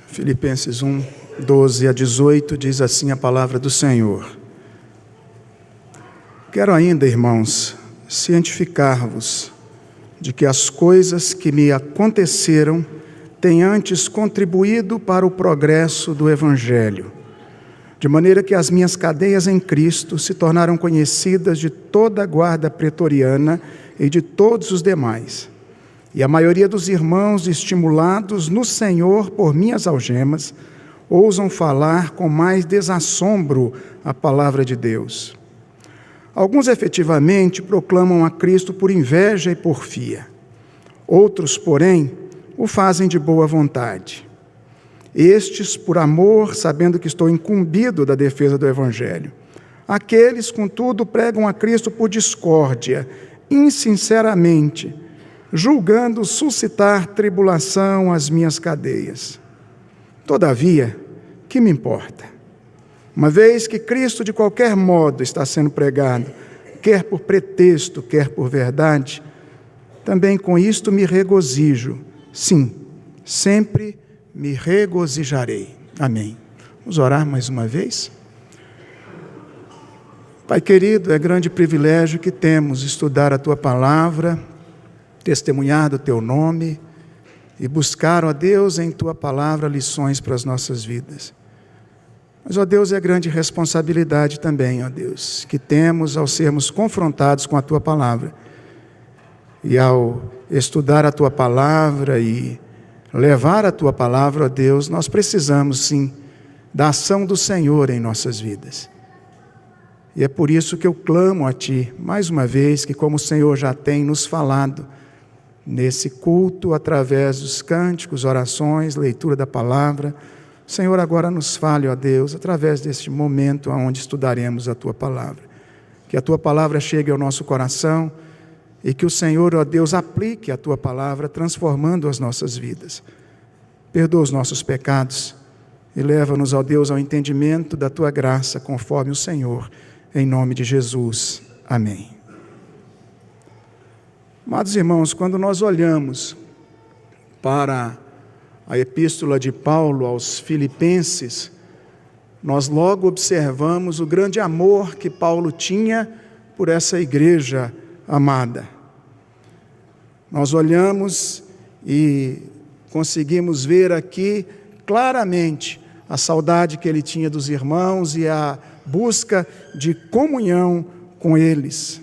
Filipenses 1, 12 a 18, diz assim a palavra do Senhor. Quero ainda, irmãos, cientificar-vos de que as coisas que me aconteceram têm antes contribuído para o progresso do Evangelho, de maneira que as minhas cadeias em Cristo se tornaram conhecidas de toda a guarda pretoriana e de todos os demais. E a maioria dos irmãos, estimulados no Senhor por minhas algemas, ousam falar com mais desassombro a palavra de Deus. Alguns efetivamente proclamam a Cristo por inveja e porfia. Outros, porém, o fazem de boa vontade. Estes, por amor, sabendo que estou incumbido da defesa do Evangelho. Aqueles, contudo, pregam a Cristo por discórdia, insinceramente, julgando suscitar tribulação às minhas cadeias. Todavia, que me importa? Uma vez que Cristo de qualquer modo está sendo pregado, quer por pretexto, quer por verdade, também com isto me regozijo. Sim, sempre me regozijarei. Amém. Vamos orar mais uma vez? Pai querido, é grande privilégio que temos estudar a Tua palavra, testemunhar do Teu nome e buscar, ó Deus, em Tua palavra lições para as nossas vidas. Mas, ó Deus, é grande responsabilidade também, ó Deus, que temos ao sermos confrontados com a Tua palavra. E ao estudar a Tua palavra e levar a Tua palavra, ó Deus, nós precisamos sim da ação do Senhor em nossas vidas. E é por isso que eu clamo a Ti, mais uma vez, que como o Senhor já tem nos falado, nesse culto, através dos cânticos, orações, leitura da palavra, o Senhor agora nos fale, ó Deus, através deste momento onde estudaremos a Tua palavra. Que a Tua palavra chegue ao nosso coração e que o Senhor, ó Deus, aplique a Tua palavra, transformando as nossas vidas. Perdoa os nossos pecados e leva-nos, ó Deus, ao entendimento da Tua graça, conforme o Senhor, em nome de Jesus. Amém. Amados irmãos, quando nós olhamos para a epístola de Paulo aos Filipenses, nós logo observamos o grande amor que Paulo tinha por essa igreja amada. Nós olhamos e conseguimos ver aqui claramente a saudade que ele tinha dos irmãos e a busca de comunhão com eles.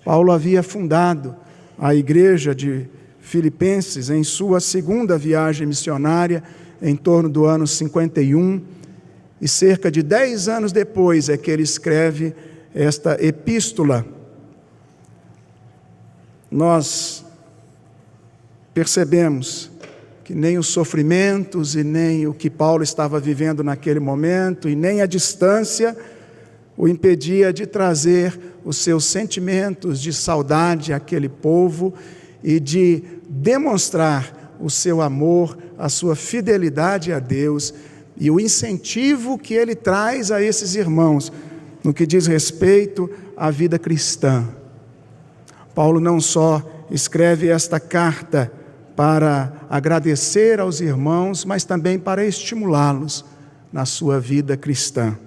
Paulo havia fundado a igreja de Filipenses em sua segunda viagem missionária, em torno do ano 51, e cerca de 10 anos depois é que ele escreve esta epístola. Nós percebemos que nem os sofrimentos e nem o que Paulo estava vivendo naquele momento e nem a distância o impedia de trazer os seus sentimentos de saudade àquele povo e de demonstrar o seu amor, a sua fidelidade a Deus e o incentivo que ele traz a esses irmãos no que diz respeito à vida cristã. Paulo não só escreve esta carta para agradecer aos irmãos, mas também para estimulá-los na sua vida cristã.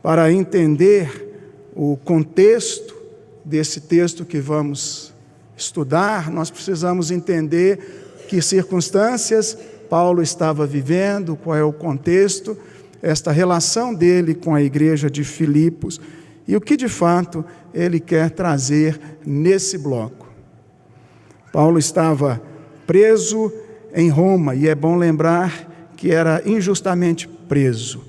Para entender o contexto desse texto que vamos estudar, nós precisamos entender que circunstâncias Paulo estava vivendo, qual é o contexto, esta relação dele com a igreja de Filipos e o que de fato ele quer trazer nesse bloco. Paulo estava preso em Roma, e é bom lembrar que era injustamente preso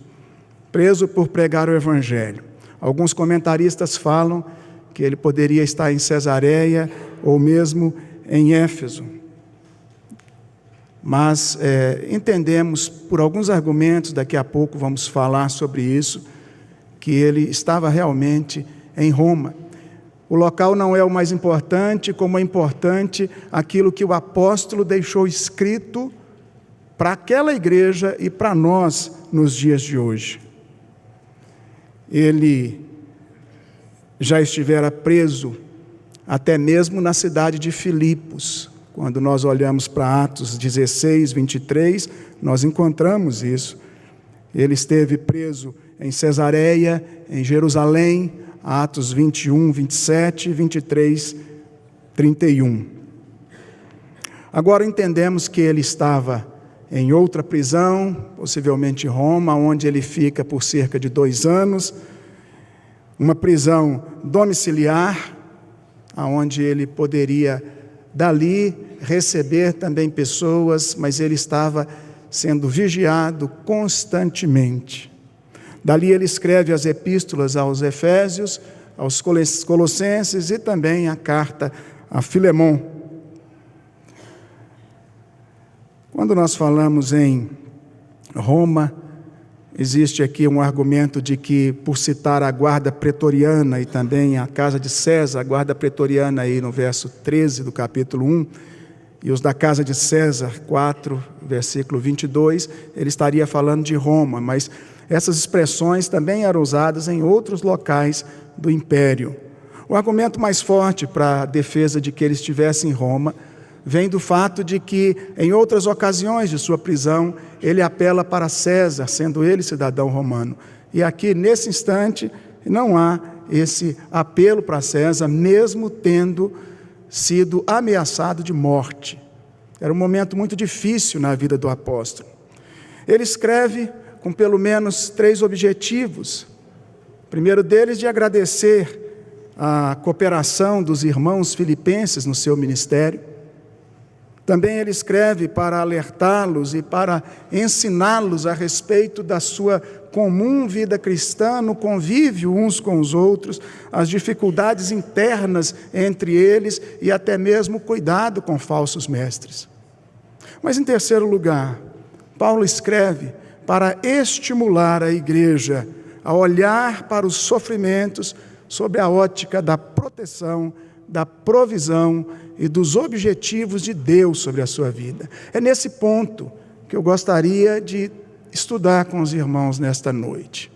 por pregar o Evangelho. Alguns comentaristas falam que ele poderia estar em Cesareia ou mesmo em Éfeso. Mas entendemos por alguns argumentos, daqui a pouco vamos falar sobre isso, que ele estava realmente em Roma. O local não é o mais importante, como é importante aquilo que o apóstolo deixou escrito para aquela igreja e para nós nos dias de hoje. Ele já estivera preso até mesmo na cidade de Filipos, Quando nós olhamos para Atos 16, 23, nós encontramos isso. Ele esteve preso em Cesareia, em Jerusalém, Atos 21, 27, 23, 31. Agora entendemos que ele estava em outra prisão, possivelmente Roma, onde ele fica por cerca de 2 anos, uma prisão domiciliar, onde ele poderia dali receber também pessoas, mas ele estava sendo vigiado constantemente. Dali ele escreve as epístolas aos Efésios, aos Colossenses e também a carta a Filemon. Quando nós falamos em Roma, existe aqui um argumento de que, por citar a guarda pretoriana e também a casa de César, a guarda pretoriana aí no verso 13 do capítulo 1, e os da casa de César, 4, versículo 22, ele estaria falando de Roma, mas essas expressões também eram usadas em outros locais do império. O argumento mais forte para a defesa de que ele estivesse em Roma vem do fato de que, em outras ocasiões de sua prisão, ele apela para César, sendo ele cidadão romano. E aqui, nesse instante, não há esse apelo para César, mesmo tendo sido ameaçado de morte. Era um momento muito difícil na vida do apóstolo. Ele escreve com pelo menos 3 objetivos. O primeiro deles, de agradecer a cooperação dos irmãos filipenses no seu ministério. Também ele escreve para alertá-los e para ensiná-los a respeito da sua comum vida cristã, no convívio uns com os outros, as dificuldades internas entre eles e até mesmo o cuidado com falsos mestres. Mas, em terceiro lugar, Paulo escreve para estimular a igreja a olhar para os sofrimentos sob a ótica da proteção, da provisão e dos objetivos de Deus sobre a sua vida. É nesse ponto que eu gostaria de estudar com os irmãos nesta noite.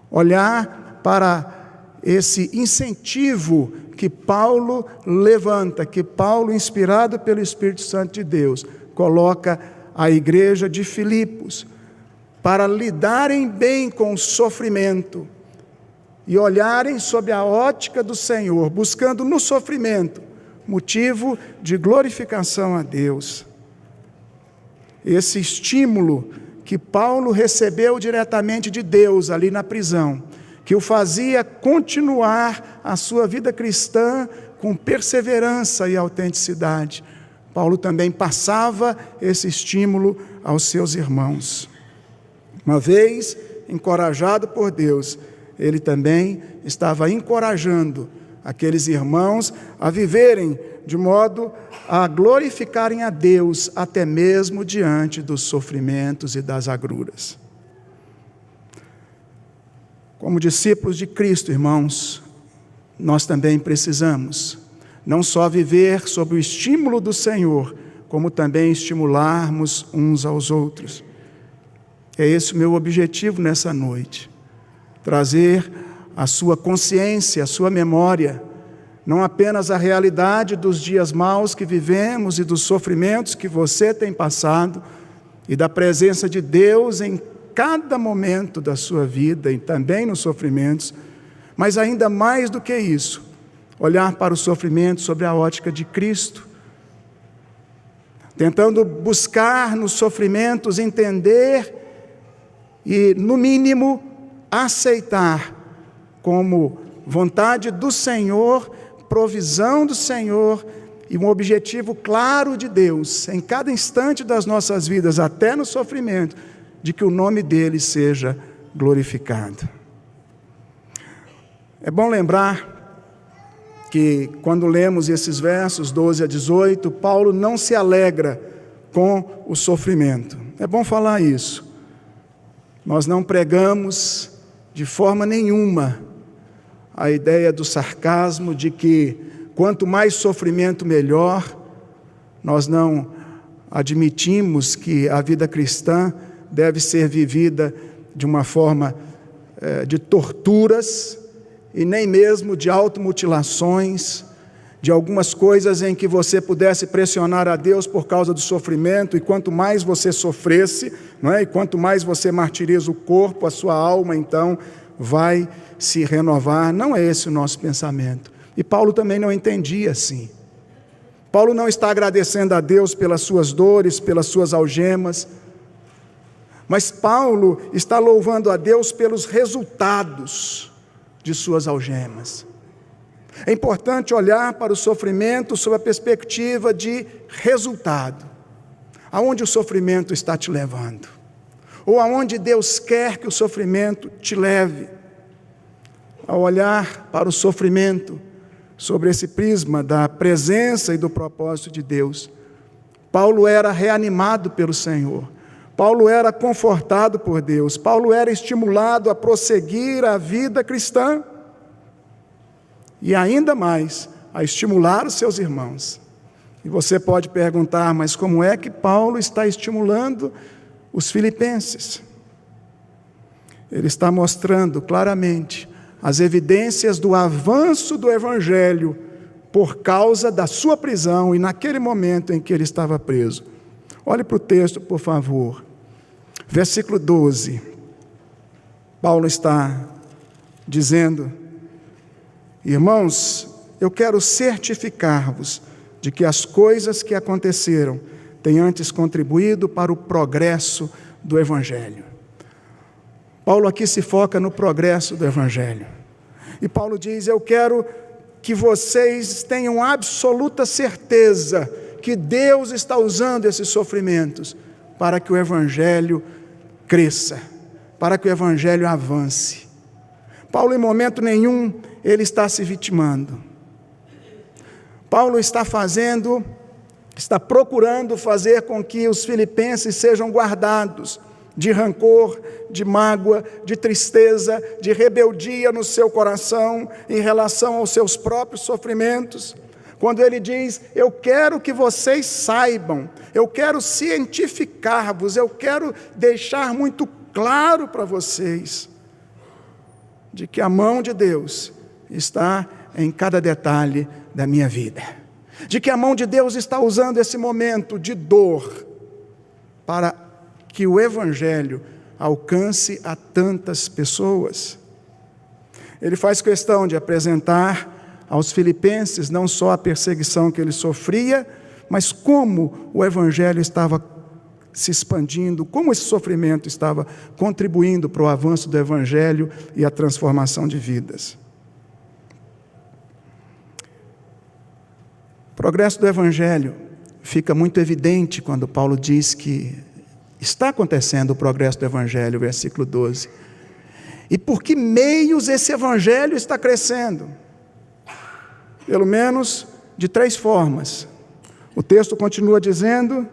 Olhar para esse incentivo que Paulo levanta, que Paulo, inspirado pelo Espírito Santo de Deus, coloca à igreja de Filipos, para lidarem bem com o sofrimento e olharem sob a ótica do Senhor, buscando no sofrimento motivo de glorificação a Deus. Esse estímulo que Paulo recebeu diretamente de Deus ali na prisão, que o fazia continuar a sua vida cristã com perseverança e autenticidade. Paulo também passava esse estímulo aos seus irmãos. Uma vez encorajado por Deus, ele também estava encorajando aqueles irmãos a viverem de modo a glorificarem a Deus até mesmo diante dos sofrimentos e das agruras. Como discípulos de Cristo, irmãos, nós também precisamos não só viver sob o estímulo do Senhor, como também estimularmos uns aos outros. É esse o meu objetivo nessa noite, trazer a sua consciência, a sua memória, não apenas a realidade dos dias maus que vivemos e dos sofrimentos que você tem passado, e da presença de Deus em cada momento da sua vida e também nos sofrimentos, mas ainda mais do que isso, olhar para o sofrimento sobre a ótica de Cristo, tentando buscar nos sofrimentos entender e, no mínimo, aceitar como vontade do Senhor, provisão do Senhor e um objetivo claro de Deus, em cada instante das nossas vidas, até no sofrimento, de que o nome dele seja glorificado. É bom lembrar que, quando lemos esses versos 12 a 18, Paulo não se alegra com o sofrimento. É bom falar isso. Nós não pregamos de forma nenhuma a ideia do sarcasmo de que quanto mais sofrimento melhor. Nós não admitimos que a vida cristã deve ser vivida de uma forma de torturas e nem mesmo de automutilações, de algumas coisas em que você pudesse pressionar a Deus por causa do sofrimento, e quanto mais você sofresse, não é? E quanto mais você martiriza o corpo, a sua alma, então, vai se renovar. Não é esse o nosso pensamento. E Paulo também não entendia assim. Paulo não está agradecendo a Deus pelas suas dores, pelas suas algemas, mas Paulo está louvando a Deus pelos resultados de suas algemas. É importante olhar para o sofrimento sob a perspectiva de resultado. Aonde o sofrimento está te levando? Ou aonde Deus quer que o sofrimento te leve? Ao olhar para o sofrimento sobre esse prisma da presença e do propósito de Deus, Paulo era reanimado pelo Senhor. Paulo era confortado por Deus. Paulo era estimulado a prosseguir a vida cristã. E ainda mais, a estimular os seus irmãos. E você pode perguntar, mas como é que Paulo está estimulando os filipenses? Ele está mostrando claramente as evidências do avanço do Evangelho por causa da sua prisão e naquele momento em que ele estava preso. Olhe para o texto, por favor. Versículo 12. Paulo está dizendo: irmãos, eu quero certificar-vos de que as coisas que aconteceram têm antes contribuído para o progresso do Evangelho. Paulo aqui se foca no progresso do Evangelho. E Paulo diz: eu quero que vocês tenham absoluta certeza que Deus está usando esses sofrimentos para que o Evangelho cresça, para que o Evangelho avance. Paulo, em momento nenhum, ele está se vitimando. Paulo está procurando fazer com que os filipenses sejam guardados de rancor, de mágoa, de tristeza, de rebeldia no seu coração em relação aos seus próprios sofrimentos. Quando ele diz: eu quero que vocês saibam, eu quero cientificar-vos, eu quero deixar muito claro para vocês de que a mão de Deus está em cada detalhe da minha vida, de que a mão de Deus está usando esse momento de dor para que o Evangelho alcance a tantas pessoas. Ele faz questão de apresentar aos filipenses não só a perseguição que ele sofria, mas como o Evangelho estava se expandindo, como esse sofrimento estava contribuindo para o avanço do Evangelho e a transformação de vidas. O progresso do Evangelho fica muito evidente quando Paulo diz que está acontecendo o progresso do Evangelho, versículo 12. E por que meios esse Evangelho está crescendo? Pelo menos de 3 formas. O texto continua dizendo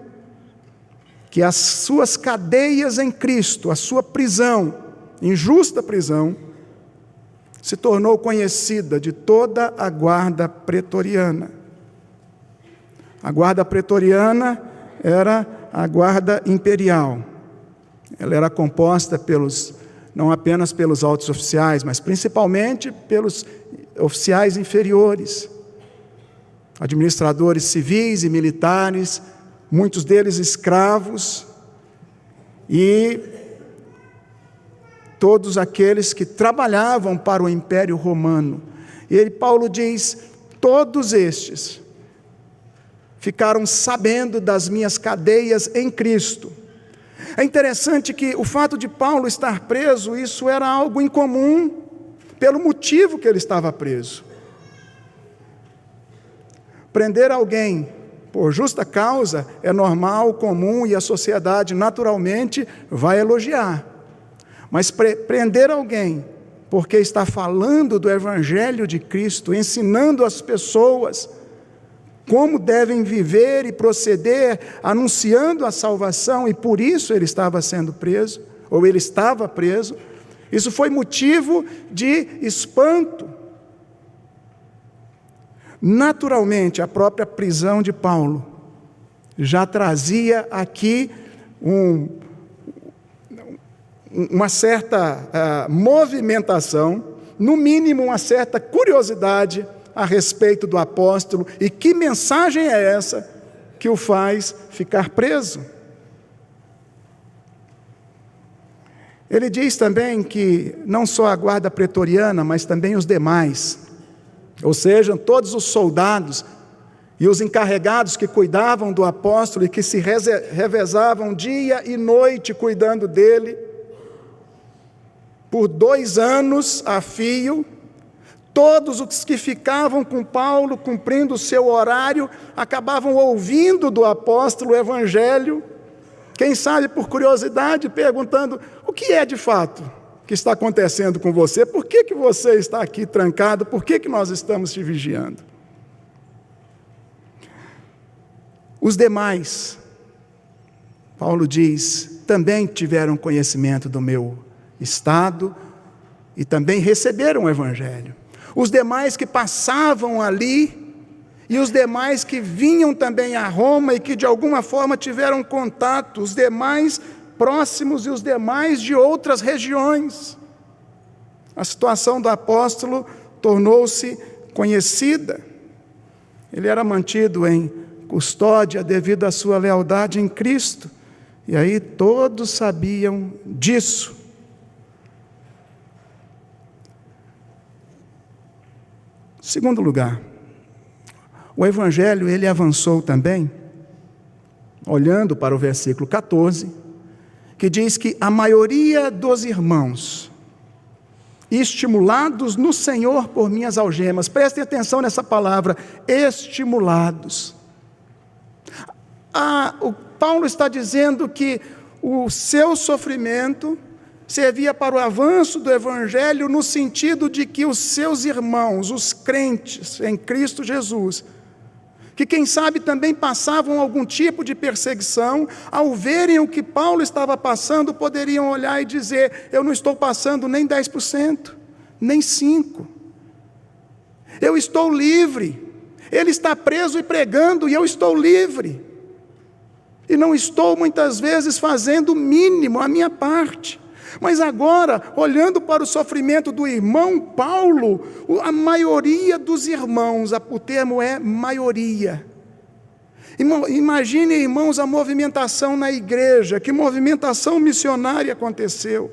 que as suas cadeias em Cristo, a sua prisão, injusta prisão, se tornou conhecida de toda a guarda pretoriana. A guarda pretoriana era a guarda imperial. Ela era composta não apenas pelos altos oficiais, mas principalmente pelos oficiais inferiores, administradores civis e militares, muitos deles escravos, e todos aqueles que trabalhavam para o Império Romano. E Paulo diz: todos estes ficaram sabendo das minhas cadeias em Cristo. É interessante que o fato de Paulo estar preso, isso era algo incomum, pelo motivo que ele estava preso. Prender alguém por justa causa é normal, comum, e a sociedade naturalmente vai elogiar. Mas prender alguém porque está falando do Evangelho de Cristo, ensinando as pessoas como devem viver e proceder, anunciando a salvação, e por isso ele estava sendo preso, ou ele estava preso, isso foi motivo de espanto. Naturalmente, a própria prisão de Paulo já trazia aqui uma certa movimentação, no mínimo uma certa curiosidade a respeito do apóstolo, e que mensagem é essa que o faz ficar preso? Ele diz também que não só a guarda pretoriana, mas também os demais, ou seja, todos os soldados e os encarregados que cuidavam do apóstolo e que se revezavam dia e noite cuidando dele, por 2 anos a fio, todos os que ficavam com Paulo, cumprindo o seu horário, acabavam ouvindo do apóstolo o evangelho, quem sabe por curiosidade, perguntando: o que é de fato que está acontecendo com você? Por que você está aqui trancado? Por que nós estamos te vigiando? Os demais, Paulo diz, também tiveram conhecimento do meu estado e também receberam o evangelho. Os demais que passavam ali e os demais que vinham também a Roma e que de alguma forma tiveram contato, os demais próximos e os demais de outras regiões. A situação do apóstolo tornou-se conhecida. Ele era mantido em custódia devido à sua lealdade em Cristo. E aí todos sabiam disso. Segundo lugar, o evangelho ele avançou também, olhando para o versículo 14, que diz que a maioria dos irmãos, estimulados no Senhor por minhas algemas, prestem atenção nessa palavra, estimulados. O Paulo está dizendo que o seu sofrimento servia para o avanço do evangelho no sentido de que os seus irmãos, os crentes em Cristo Jesus, que quem sabe também passavam algum tipo de perseguição, ao verem o que Paulo estava passando, poderiam olhar e dizer: eu não estou passando nem 10%, nem 5%. Eu estou livre. Ele está preso e pregando e eu estou livre. E não estou muitas vezes fazendo o mínimo, a minha parte. Mas agora, olhando para o sofrimento do irmão Paulo, a maioria dos irmãos, o termo é maioria. Imagine, irmãos, a movimentação na igreja, que movimentação missionária aconteceu.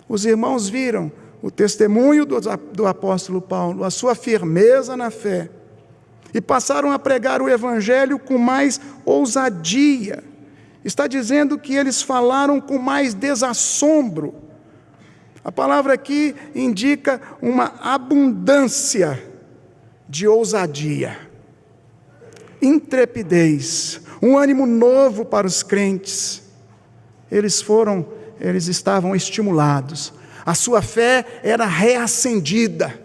Os irmãos viram o testemunho do apóstolo Paulo, a sua firmeza na fé, e passaram a pregar o evangelho com mais ousadia. Está dizendo que eles falaram com mais desassombro. A palavra aqui indica uma abundância de ousadia, intrepidez, um ânimo novo para os crentes. Eles estavam estimulados, a sua fé era reacendida,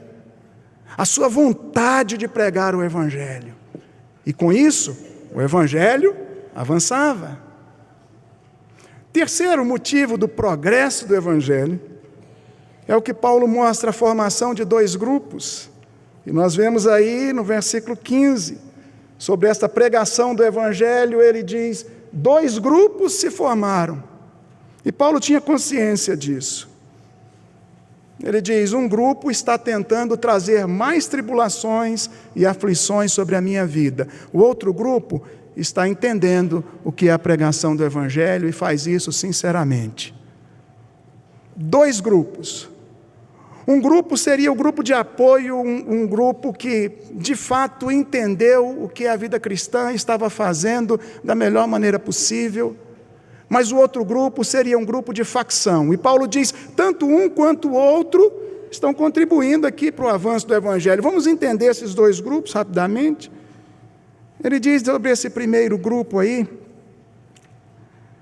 a sua vontade de pregar o evangelho. E com isso, o evangelho avançava. Terceiro motivo do progresso do evangelho é o que Paulo mostra, a formação de 2 grupos. E nós vemos aí no versículo 15, sobre esta pregação do evangelho, ele diz: 2 grupos se formaram. E Paulo tinha consciência disso. Ele diz: um grupo está tentando trazer mais tribulações e aflições sobre a minha vida. O outro grupo está entendendo o que é a pregação do evangelho e faz isso sinceramente. 2 grupos. Um grupo seria o grupo de apoio, um grupo que de fato entendeu o que a vida cristã estava fazendo da melhor maneira possível. Mas o outro grupo seria um grupo de facção. E Paulo diz: tanto um quanto o outro estão contribuindo aqui para o avanço do evangelho. Vamos entender esses 2 grupos rapidamente. Ele diz sobre esse primeiro grupo aí: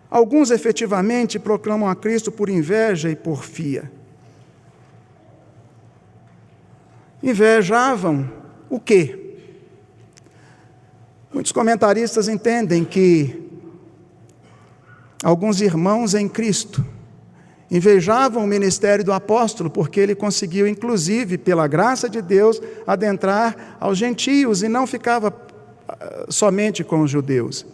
alguns efetivamente proclamam a Cristo por inveja e porfia. Invejavam o quê? Muitos comentaristas entendem que alguns irmãos em Cristo invejavam o ministério do apóstolo, porque ele conseguiu, inclusive, pela graça de Deus, adentrar aos gentios e não ficava somente com os judeus.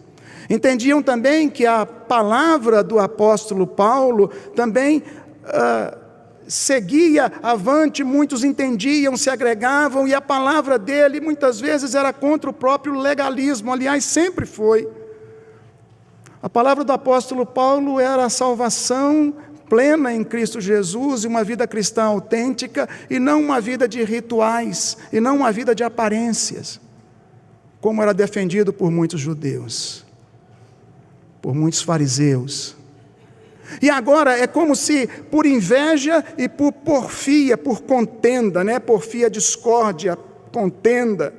Entendiam também que a palavra do apóstolo Paulo também seguia avante, muitos entendiam, se agregavam, e a palavra dele muitas vezes era contra o próprio legalismo, aliás, sempre foi. A palavra do apóstolo Paulo era a salvação plena em Cristo Jesus, e uma vida cristã autêntica, e não uma vida de rituais, e não uma vida de aparências, como era defendido por muitos judeus, por muitos fariseus. E agora é como se por inveja e por porfia, por contenda, porfia, discórdia, contenda,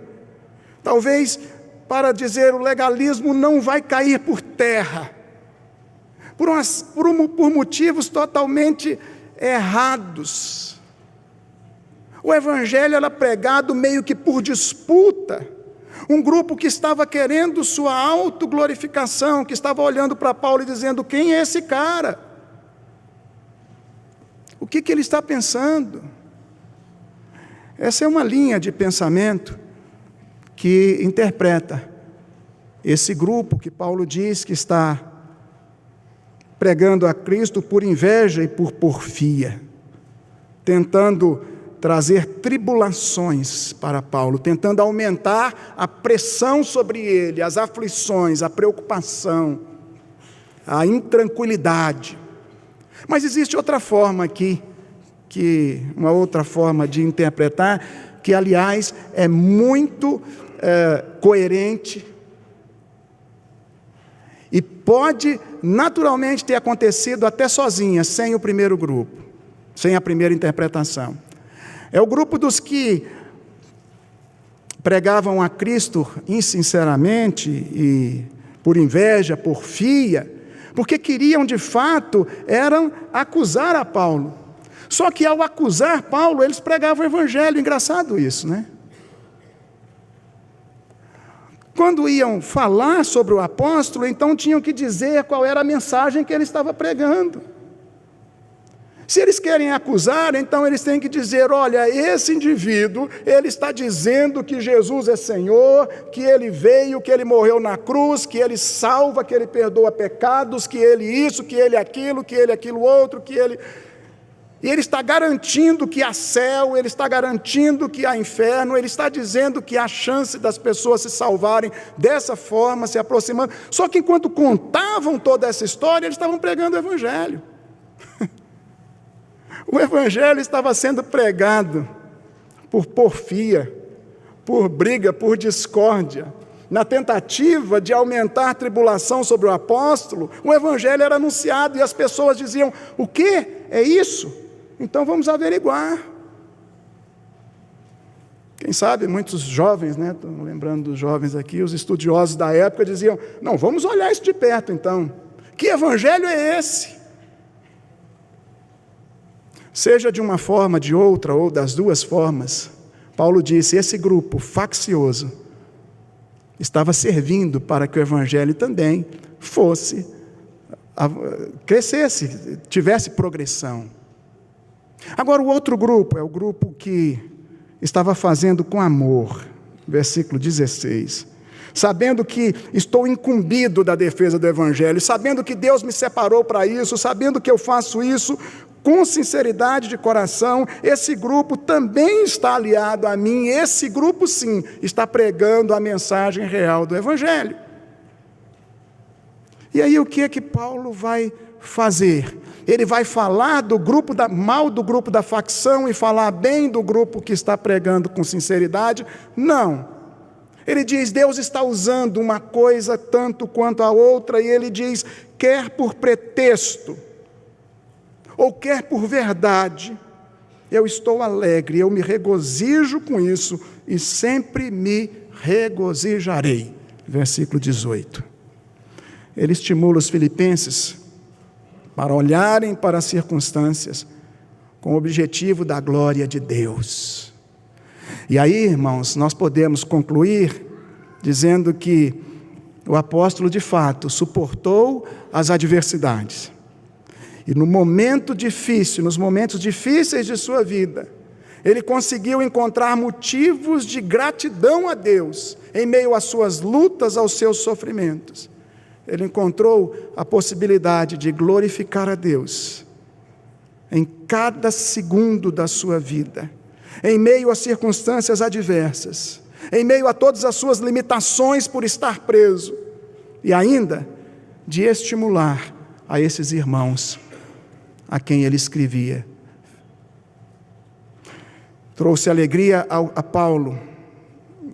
talvez para dizer o legalismo não vai cair por terra, por motivos totalmente errados. O evangelho era pregado meio que por disputa. Um grupo que estava querendo sua autoglorificação, que estava olhando para Paulo e dizendo: quem é esse cara? O que ele está pensando? Essa é uma linha de pensamento que interpreta esse grupo que Paulo diz que está pregando a Cristo por inveja e por porfia, tentando trazer tribulações para Paulo, tentando aumentar a pressão sobre ele, as aflições, a preocupação, a intranquilidade. Mas existe outra forma aqui, uma outra forma de interpretar, que aliás é muito coerente e pode naturalmente ter acontecido até sozinha, sem o primeiro grupo, sem a primeira interpretação. É o grupo dos que pregavam a Cristo insinceramente e por inveja, porfia, porque queriam de fato, acusar a Paulo. Só que ao acusar Paulo, eles pregavam o evangelho. Engraçado isso, né? Quando iam falar sobre o apóstolo, então tinham que dizer qual era a mensagem que ele estava pregando. Se eles querem acusar, então eles têm que dizer: olha, esse indivíduo, ele está dizendo que Jesus é Senhor, que ele veio, que ele morreu na cruz, que ele salva, que ele perdoa pecados, que ele isso, que ele aquilo outro, que ele... E ele está garantindo que há céu, ele está garantindo que há inferno, ele está dizendo que há chance das pessoas se salvarem dessa forma, se aproximando. Só que enquanto contavam toda essa história, eles estavam pregando o evangelho. O evangelho estava sendo pregado por porfia, por briga, por discórdia. Na tentativa de aumentar a tribulação sobre o apóstolo, o evangelho era anunciado e as pessoas diziam: o quê? É isso? Então vamos averiguar. Quem sabe muitos jovens, estou lembrando dos jovens aqui, os estudiosos da época diziam: não, vamos olhar isso de perto então. Que evangelho é esse? Seja de uma forma, de outra, ou das duas formas, Paulo disse: esse grupo faccioso estava servindo para que o evangelho também crescesse, tivesse progressão. Agora o outro grupo é o grupo que estava fazendo com amor, versículo 16. Sabendo que estou incumbido da defesa do evangelho, sabendo que Deus me separou para isso, sabendo que eu faço isso com sinceridade de coração, esse grupo também está aliado a mim, esse grupo sim, está pregando a mensagem real do evangelho. E aí o que é que Paulo vai fazer? Ele vai falar mal do grupo da facção e falar bem do grupo que está pregando com sinceridade? Não. Ele diz: Deus está usando uma coisa tanto quanto a outra, e ele diz: quer por pretexto, ou quer por verdade, eu estou alegre, eu me regozijo com isso, e sempre me regozijarei. Versículo 18. Ele estimula os filipenses para olharem para as circunstâncias com o objetivo da glória de Deus. E aí, irmãos, nós podemos concluir dizendo que o apóstolo, de fato, suportou as adversidades. E no momento difícil, nos momentos difíceis de sua vida, ele conseguiu encontrar motivos de gratidão a Deus, em meio às suas lutas, aos seus sofrimentos. Ele encontrou a possibilidade de glorificar a Deus, em cada segundo da sua vida, em meio a circunstâncias adversas, em meio a todas as suas limitações por estar preso, e ainda de estimular a esses irmãos a quem ele escrevia. Trouxe alegria a Paulo,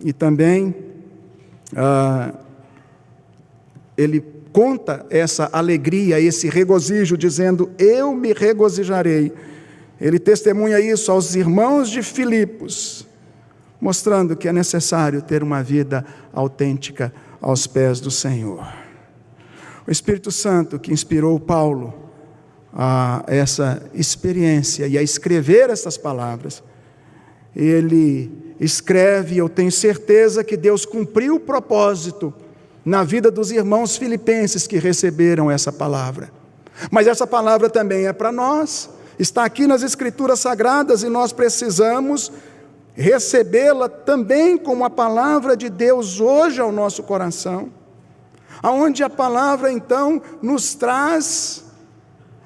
e também ele conta essa alegria, esse regozijo, dizendo: eu me regozijarei. Ele testemunha isso aos irmãos de Filipos, mostrando que é necessário ter uma vida autêntica aos pés do Senhor. O Espírito Santo que inspirou Paulo a essa experiência e a escrever essas palavras, ele escreve, eu tenho certeza que Deus cumpriu o propósito na vida dos irmãos filipenses que receberam essa palavra. Mas essa palavra também é para nós, está aqui nas Escrituras Sagradas, e nós precisamos recebê-la também como a palavra de Deus hoje ao nosso coração, aonde a palavra então nos traz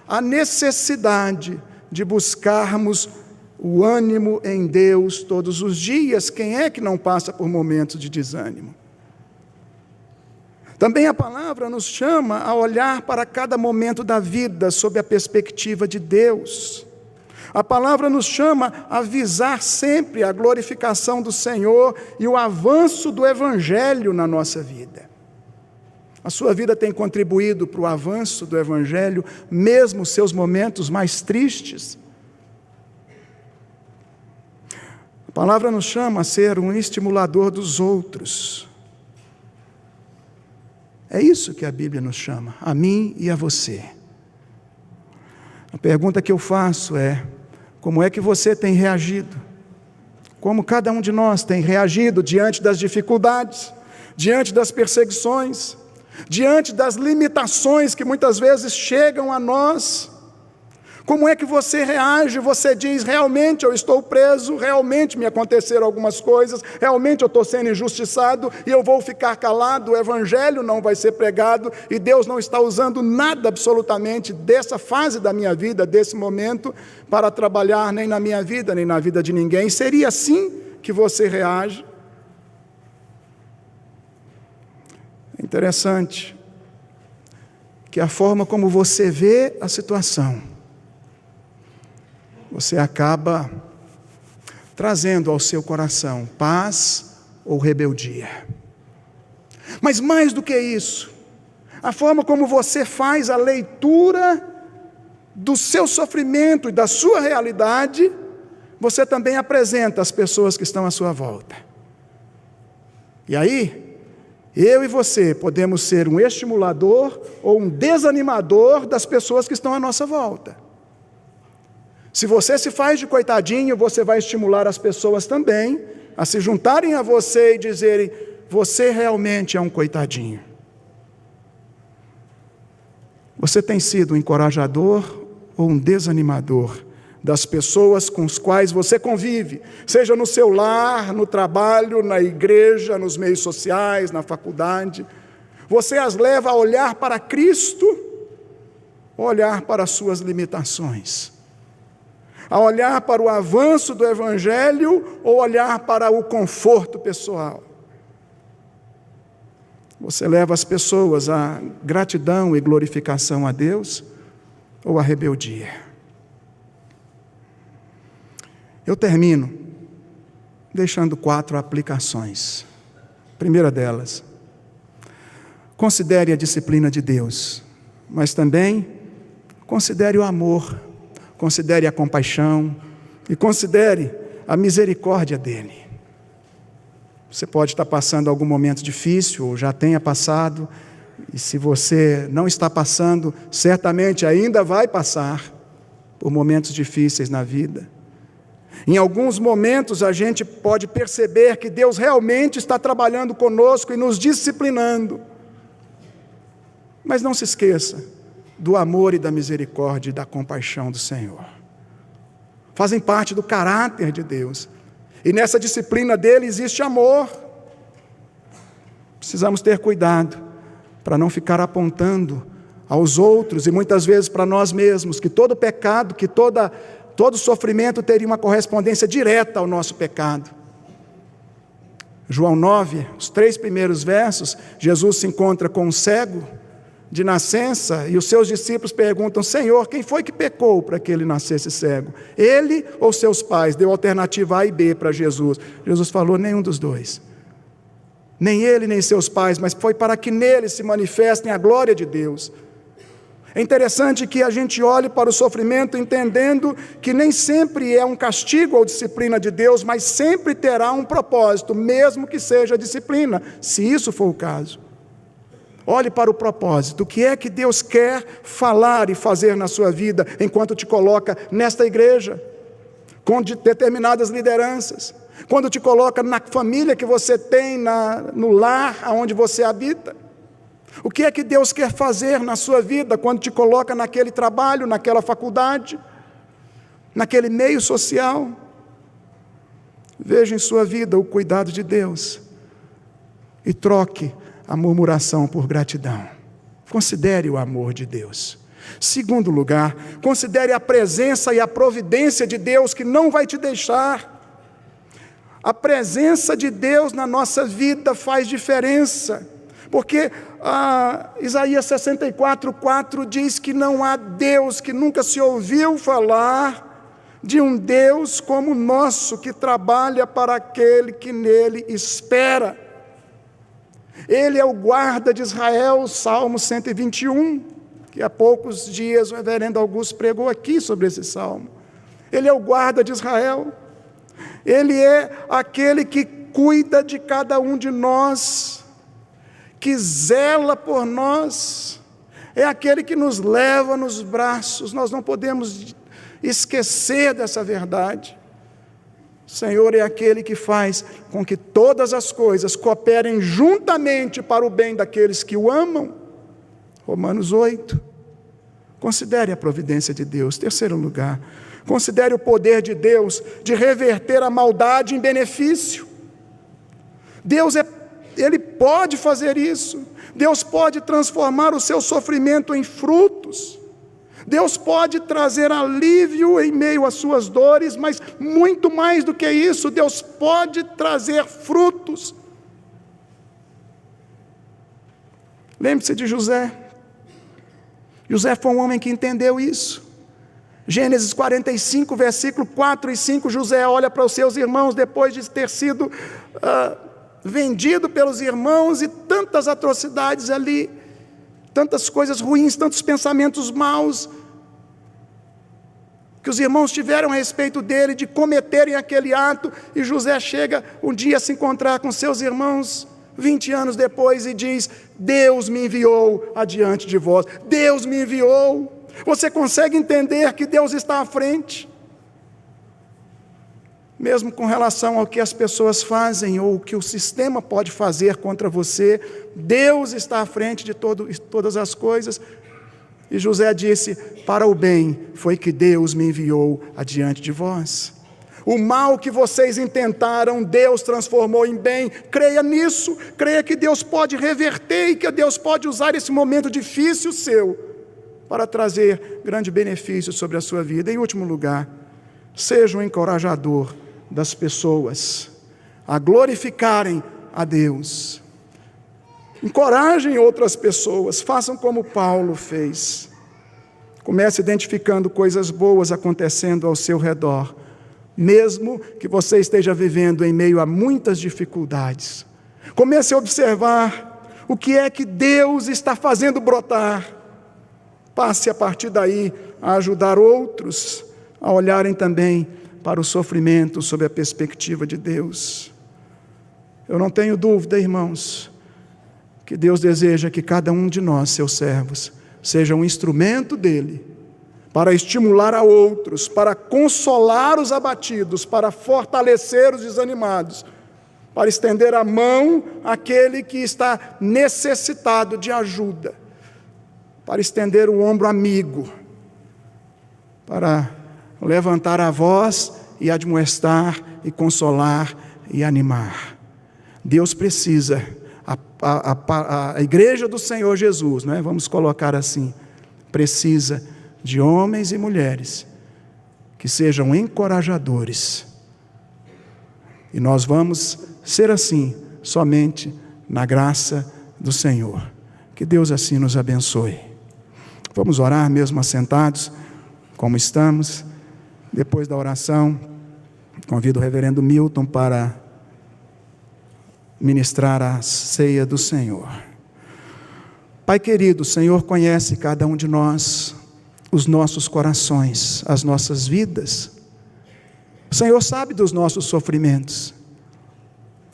a necessidade de buscarmos o ânimo em Deus todos os dias. Quem é que não passa por momentos de desânimo? Também a palavra nos chama a olhar para cada momento da vida sob a perspectiva de Deus. A palavra nos chama a visar sempre a glorificação do Senhor e o avanço do Evangelho na nossa vida. A sua vida tem contribuído para o avanço do Evangelho, mesmo os seus momentos mais tristes? A palavra nos chama a ser um estimulador dos outros. É isso que a Bíblia nos chama, a mim e a você. A pergunta que eu faço é: como é que você tem reagido? Como cada um de nós tem reagido diante das dificuldades, diante das perseguições, diante das limitações que muitas vezes chegam a nós? Como é que você reage? Você diz: realmente eu estou preso, realmente me aconteceram algumas coisas, realmente eu estou sendo injustiçado e eu vou ficar calado, o Evangelho não vai ser pregado e Deus não está usando nada absolutamente dessa fase da minha vida, desse momento, para trabalhar nem na minha vida, nem na vida de ninguém. Seria assim que você reage? É interessante que a forma como você vê a situação, você acaba trazendo ao seu coração paz ou rebeldia. Mas mais do que isso, a forma como você faz a leitura do seu sofrimento e da sua realidade, você também apresenta às pessoas que estão à sua volta. E aí, eu e você podemos ser um estimulador ou um desanimador das pessoas que estão à nossa volta. Se você se faz de coitadinho, você vai estimular as pessoas também a se juntarem a você e dizerem: você realmente é um coitadinho. Você tem sido um encorajador ou um desanimador das pessoas com as quais você convive, seja no seu lar, no trabalho, na igreja, nos meios sociais, na faculdade? Você as leva a olhar para Cristo ou olhar para as suas limitações? A olhar para o avanço do Evangelho ou olhar para o conforto pessoal? Você leva as pessoas à gratidão e glorificação a Deus ou à rebeldia? Eu termino deixando 4 aplicações. Primeira delas: considere a disciplina de Deus, mas também considere o amor, considere a compaixão e considere a misericórdia dele. Você pode estar passando algum momento difícil, ou já tenha passado, e se você não está passando, certamente ainda vai passar por momentos difíceis na vida. Em alguns momentos a gente pode perceber que Deus realmente está trabalhando conosco e nos disciplinando. Mas não se esqueça do amor e da misericórdia e da compaixão do Senhor. Fazem parte do caráter de Deus. E nessa disciplina dele existe amor. Precisamos ter cuidado para não ficar apontando aos outros e muitas vezes para nós mesmos, que todo pecado, que todo sofrimento teria uma correspondência direta ao nosso pecado. João 9, os 3 primeiros versos, Jesus se encontra com um cego de nascença e os seus discípulos perguntam: Senhor, quem foi que pecou para que ele nascesse cego? Ele ou seus pais? Deu alternativa A e B para Jesus. Jesus falou: nenhum dos dois. Nem ele, nem seus pais, mas foi para que nele se manifestem a glória de Deus. É interessante que a gente olhe para o sofrimento entendendo que nem sempre é um castigo ou disciplina de Deus, mas sempre terá um propósito, mesmo que seja disciplina, se isso for o caso. Olhe para o propósito. O que é que Deus quer falar e fazer na sua vida enquanto te coloca nesta igreja, com determinadas lideranças, quando te coloca na família que você tem, no lar onde você habita? O que é que Deus quer fazer na sua vida quando te coloca naquele trabalho, naquela faculdade, naquele meio social? Veja em sua vida o cuidado de Deus e troque a murmuração por gratidão. Considere o amor de Deus. Segundo lugar, considere a presença e a providência de Deus que não vai te deixar. A presença de Deus na nossa vida faz diferença, porque Isaías 64:4 diz que não há Deus, que nunca se ouviu falar de um Deus como o nosso, que trabalha para aquele que nele espera. Ele é o guarda de Israel, Salmo 121, que há poucos dias o reverendo Augusto pregou aqui sobre esse salmo. Ele é o guarda de Israel, ele é aquele que cuida de cada um de nós, que zela por nós, é aquele que nos leva nos braços. Nós não podemos esquecer dessa verdade. O Senhor é aquele que faz com que todas as coisas cooperem juntamente para o bem daqueles que o amam. Romanos 8. Considere a providência de Deus. Terceiro lugar, considere o poder de Deus de reverter a maldade em benefício. Ele pode fazer isso. Deus pode transformar o seu sofrimento em frutos. Deus pode trazer alívio em meio às suas dores, mas muito mais do que isso, Deus pode trazer frutos. Lembre-se de José. José foi um homem que entendeu isso. Gênesis 45, versículo 4 e 5, José olha para os seus irmãos depois de ter sido vendido pelos irmãos e tantas atrocidades ali, tantas coisas ruins, tantos pensamentos maus que os irmãos tiveram a respeito dele, de cometerem aquele ato, e José chega um dia a se encontrar com seus irmãos, 20 anos depois, e diz: Deus me enviou adiante de vós, Deus me enviou. Você consegue entender que Deus está à frente? Mesmo com relação ao que as pessoas fazem, ou o que o sistema pode fazer contra você, Deus está à frente de todas as coisas. E José disse: para o bem foi que Deus me enviou adiante de vós. O mal que vocês intentaram, Deus transformou em bem. Creia nisso, creia que Deus pode reverter e que Deus pode usar esse momento difícil seu para trazer grande benefício sobre a sua vida. Em último lugar, seja um encorajador das pessoas a glorificarem a Deus. Encorajem outras pessoas, façam como Paulo fez. Comece identificando coisas boas acontecendo ao seu redor, mesmo que você esteja vivendo em meio a muitas dificuldades. Comece a observar o que é que Deus está fazendo brotar. Passe a partir daí a ajudar outros a olharem também para o sofrimento sob a perspectiva de Deus. Eu não tenho dúvida, irmãos, que Deus deseja que cada um de nós, seus servos, seja um instrumento dele para estimular a outros, para consolar os abatidos, para fortalecer os desanimados, para estender a mão àquele que está necessitado de ajuda, para estender o ombro amigo, para levantar a voz e admoestar e consolar e animar. Deus precisa, a igreja do Senhor Jesus, né? Vamos colocar assim, precisa de homens e mulheres que sejam encorajadores. E nós vamos ser assim, somente na graça do Senhor. Que Deus assim nos abençoe. Vamos orar mesmo assentados, como estamos. Depois da oração, convido o reverendo Milton para ministrar a ceia do Senhor. Pai querido, o Senhor conhece cada um de nós, os nossos corações, as nossas vidas. O Senhor sabe dos nossos sofrimentos.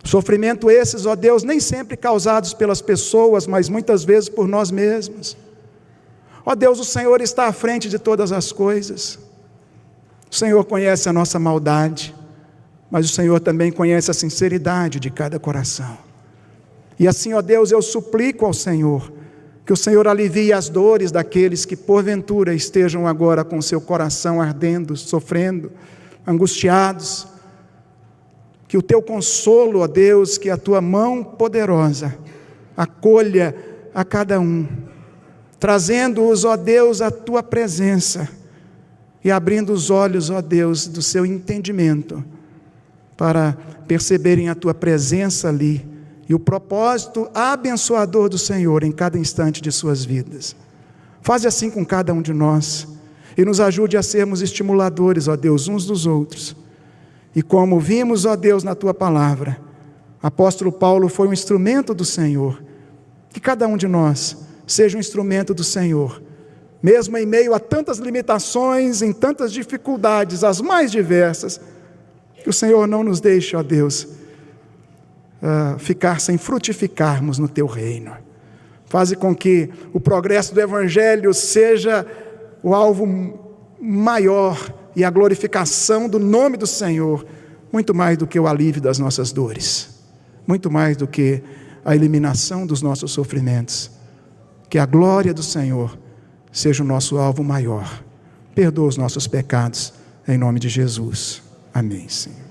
Sofrimento esses, ó Deus, nem sempre causados pelas pessoas, mas muitas vezes por nós mesmos. Ó Deus, o Senhor está à frente de todas as coisas. O Senhor conhece a nossa maldade, mas o Senhor também conhece a sinceridade de cada coração. E assim, ó Deus, eu suplico ao Senhor, que o Senhor alivie as dores daqueles que porventura estejam agora com seu coração ardendo, sofrendo, angustiados. Que o teu consolo, ó Deus, que a tua mão poderosa acolha a cada um, trazendo-os, ó Deus, à tua presença e abrindo os olhos, ó Deus, do seu entendimento, para perceberem a tua presença ali e o propósito abençoador do Senhor em cada instante de suas vidas. Faze assim com cada um de nós e nos ajude a sermos estimuladores, ó Deus, uns dos outros. E como vimos, ó Deus, na tua palavra, apóstolo Paulo foi um instrumento do Senhor. Que cada um de nós seja um instrumento do Senhor, mesmo em meio a tantas limitações, em tantas dificuldades, as mais diversas. Que o Senhor não nos deixe, ó Deus, ficar sem frutificarmos no teu reino. Faze com que o progresso do Evangelho seja o alvo maior e a glorificação do nome do Senhor, muito mais do que o alívio das nossas dores, muito mais do que a eliminação dos nossos sofrimentos. Que a glória do Senhor seja o nosso alvo maior. Perdoa os nossos pecados, em nome de Jesus. Amém, Senhor.